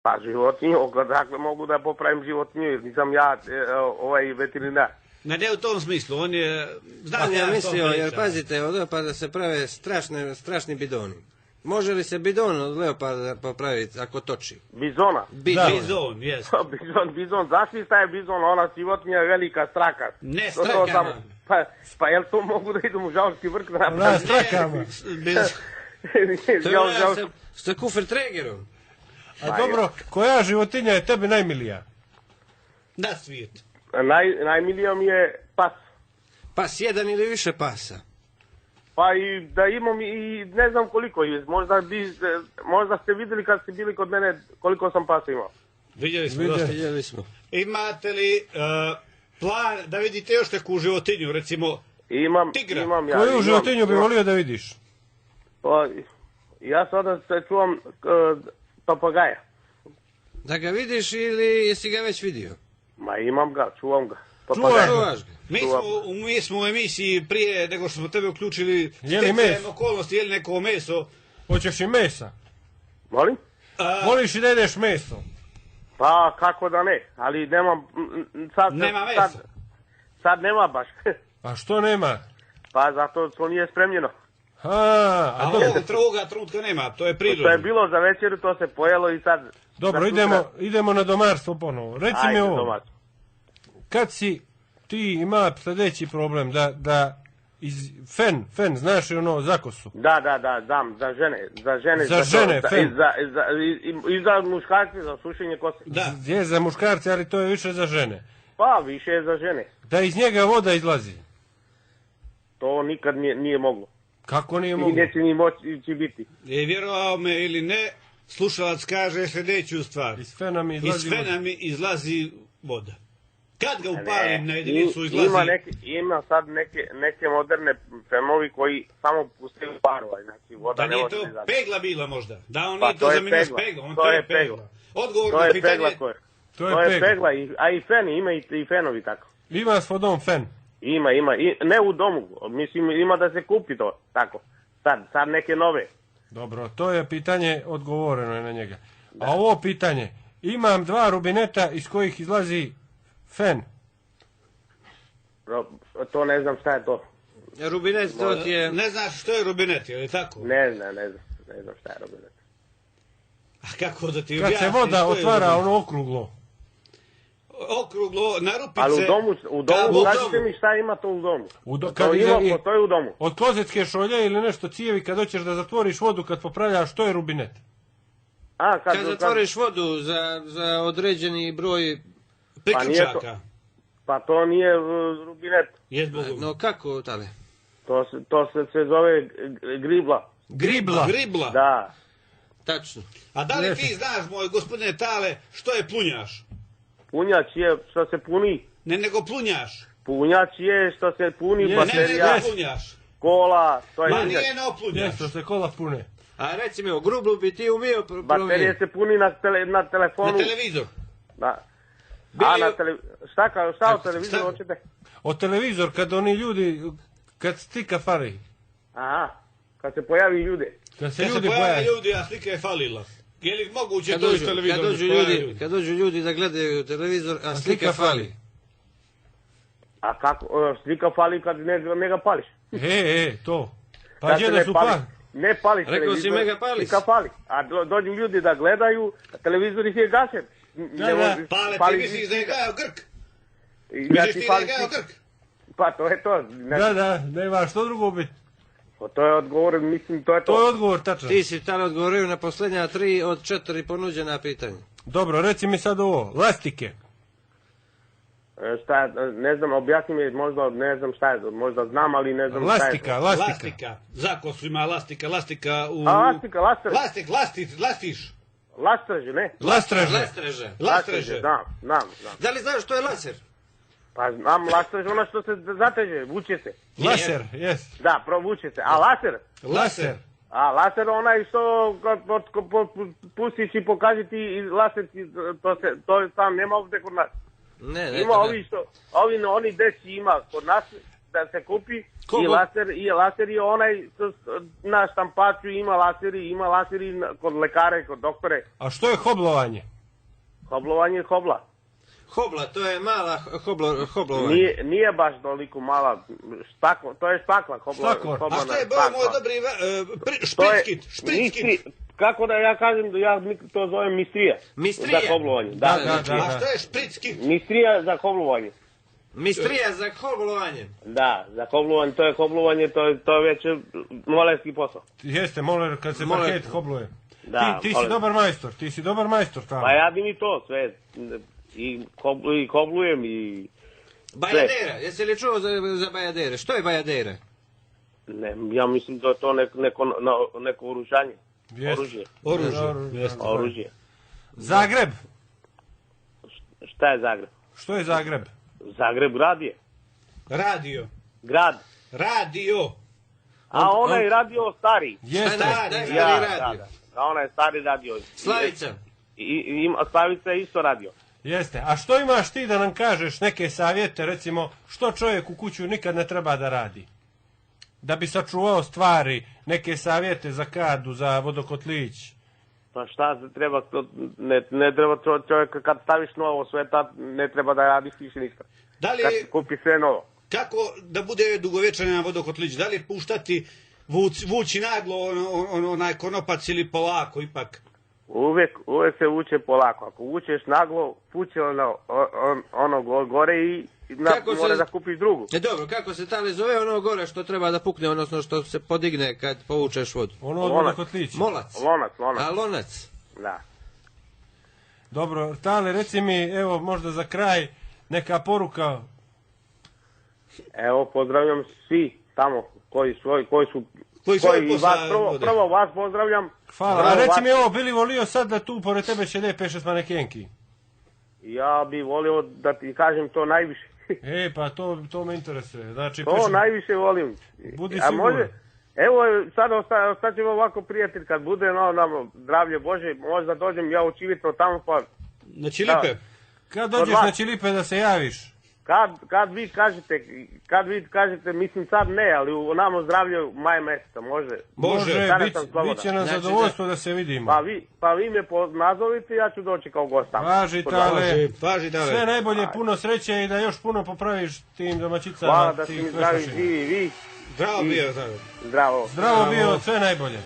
Pa životinju, dakle mogu da popravim životinju, jer nisam ja veterinar. Ne u tom smislu, on je... Znam ja mislio, jer pazite, od leoparda se prave strašni bidoni. Može li se bidon od leoparda popraviti ako toči? Bizona? Bizon, jes. Bizon, znaš šta je bizon, ona životinja je velika straka. Ne, strakama. Pa jel to mogu da idem u Žalski vrh? Na strakama. To je sa kufer tregerom. A dobro, koja životinja je tebi najmilija? Na svijetu. Najmilija mi je pas. Pas jedan ili više pasa? Pa i da imam i ne znam koliko je. Možda ste vidjeli kad ste bili kod mene koliko sam pasa imao. Vidjeli smo. Imate li plan da vidite još neku životinju, recimo tigra? Imam ja. Koju životinju bi volio da vidiš? Pa, ja sada se čuvam papagaja. Da ga vidiš ili jesi ga već vidio? Ma imam ga, čuvam ga. Čuvaš ga? Mi smo u emisiji prije nego što smo tebe uključili sticajem okolnosti, jeli neko meso. Hoćeš i mesa? Molim? Voliš i da jedeš meso? Pa kako da ne, ali nemam... Nema mesa? Sad nema baš. A što nema? Pa zato što nije spremljeno. A ovoga trenutka nema, to je prirodno. To je bilo za večeru, to se pojelo i sad... Dobro, idemo na domarstvo ponovo. Reci mi ovo, kad si ti ima sljedeći problem da fen, znaš li ono zakosu? Da, znam, za žene. Za žene, fen. I za muškarce, za sušenje kose. Da. Je za muškarce, ali to je više za žene. Pa, više je za žene. Da iz njega voda izlazi? To nikad nije moglo. Kako nije moglo? I neće ni moći biti. Vjerovao me ili ne, slušalac kaže sljedeću stvar. Iz fena mi izlazi voda. Kad ga upalim na jedinicu izlazi... Ima sad neke moderne fenovi koji samo pustaju paru. Znači, voda ne može izlazi. Da nije to pegla bila možda? Da on nije to zamijenio s peglom? To je pegla. Odgovor na pitanje... To je pegla, a i feni, ima i fenovi tako. Ima svoj dom fen? Ima. Ne u domu, mislim ima da se kupi to, tako. Sad neke nove. Dobro, to je pitanje, odgovoreno je na njega. A ovo pitanje, imam 2 rubineta iz kojih izlazi fen. To ne znam šta je to. Rubinet, to ti je... Ne znaš što je rubinet, je li tako? Ne znam šta je rubinet. A kako da ti objasnim? Kad se voda otvara ono okruglo. Okruglo, na rupice... Ali u domu, kažete mi šta ima to u domu? To je u domu. Od klozetske šolje ili nešto cijevi kad hoćeš da zatvoriš vodu kad popravljaš, to je rubinet. Kad zatvoriš vodu za određeni broj priključaka. Pa to nije rubinet. No kako, Tale? To se zove gribla. Gribla? Da. Tačno. A da li ti znaš, moj gospodine Tale, što je plunjaš? Punjač je što se puni. Ne, nego plunjaš. Punjač je što se puni baterija. Ne plunjaš. Kola, to je punjač. Ma nije ne oplunjaš. Što se kola pune. A reci mi, grublu bi ti umio promijeniti. Baterije se puni na telefonu. Na televizor. Da. Šta o televizoru hoćete? O televizor, kad oni ljudi, kad stika fali. Aha, kad se pojavi ljude. Kad se pojavi ljudi, a slika je falila. Je li moguće to iz televizora? Kad dođu ljudi da gledaju televizor, a slika fali. A kako, slika fali kad ne ga pališ? To. Pa gdje da su pali? Ne pališ televizor. Rekao si mega pališ. Slika fali. A dođu ljudi da gledaju, a televizor ih je gašen. Pale, ti misliš da je gajao Grk? Misliš ti da je gajao Grk? Pa to je to. Da, nema što drugo biti. To je odgovor, mislim, to je to. To je odgovor, tačno. Ti si tamo odgovorio na posljednja 3 od 4 ponuđena pitanja. Dobro, reci mi sad ovo, lastike. Šta, ne znam, objasni mi, možda ne znam šta je, možda znam, ali ne znam šta je. Lastika. Zakosu ima lastika u... A, lastika. Lastiš. Lastraže, ne? Lastraže. Znam. Da li znaš što je laser? Pa znam, lastraže, ono što se zateže, vuče se. Laser, jes. Da, provuče se. A laser? A laser onaj što pustiš i pokaži ti laser, to sam nema ovdje kod nas. Ne. Ima oni deci ima kod nas da se kupi i laser je onaj na štampaču ima laseri kod lekara i kod doktore. A što je hoblovanje? Hoblovanje je hobla. Hobla, to je mala hoblovanje. Nije baš toliko mala, to je štakla. Štakor. A što je, moj dobri, šprickit? Kako da ja kažem, da ja to zovem mistrija. Mistrija? Za hoblovanje. Da. A što je šprickit? Mistrija za hoblovanje. Mistrija za hoblovanje? Da, za hoblovanje, to je hoblovanje, to je već molerski posao. Jeste, moler kad se paket hobluje. Da, ti si dobar majstor tamo. Pa ja bi to sve, i hoblujem i... Bajadera, jesi li čuo za bajadere? Što je bajadera? Ne, ja mislim da je to neko oružanje. Oružje. Zagreb? Šta je Zagreb? Što je Zagreb? Zagreb grad je. Grad. Radio. A onaj radio stari. Jeste. Stari radio. A onaj stari radio. Slavica. Slavica je isto radio. Jeste. A što imaš ti da nam kažeš neke savjete, recimo, što čovjek u kuću nikad ne treba da radi? Da bi sačuvao stvari, neke savjete za kadu, za vodokotlić. Pa šta treba, ne treba čovjek kad staviš novo sve, ne treba da radiš više ništa. Kad kupi sve novo. Kako da bude dugovječan na vodokotlić? Da li puštati vući naglo onaj konopac ili polako ipak? Uvijek se vuče polako. Ako vučeš naglo, puće ono gore i mora da kupiš drugu. Dobro, kako se tale zove ono gore što treba da pukne, odnosno što se podigne kad povučeš vodu? Ono od vodokotlića. Molac. Lonac. A lonac? Da. Dobro, Tale, reci mi, evo možda za kraj, neka poruka. Evo, pozdravljam svi tamo koji su prvo vas pozdravljam. Hvala, a reci mi ovo, bili volio sad da tu pored tebe će lijepe 6 manekenki? Ja bi volio da ti kažem to najviše. Pa to me interesuje. Znači, to najviše volim. Budi siguran. Evo, sad ostaćemo ovako prijatelj, kad bude nam zdravlje Bože, možda dođem ja u Čivitno tamo pa... Na Čilipe? Kad dođeš na Čilipe da se javiš? Kad vi kažete, mislim sad ne, ali u namo zdravlje maj mjeseca, može. Bit će nam zadovoljstvo da se vidimo. Pa vi me nazovite, ja ću doći kao gost tamo. Važi Tale, sve najbolje, puno sreće i da još puno popraviš tim domaćicama. Hvala da si mi zdravi, živi vi. Zdravo bio. Zdravo. Zdravo bio, sve najbolje.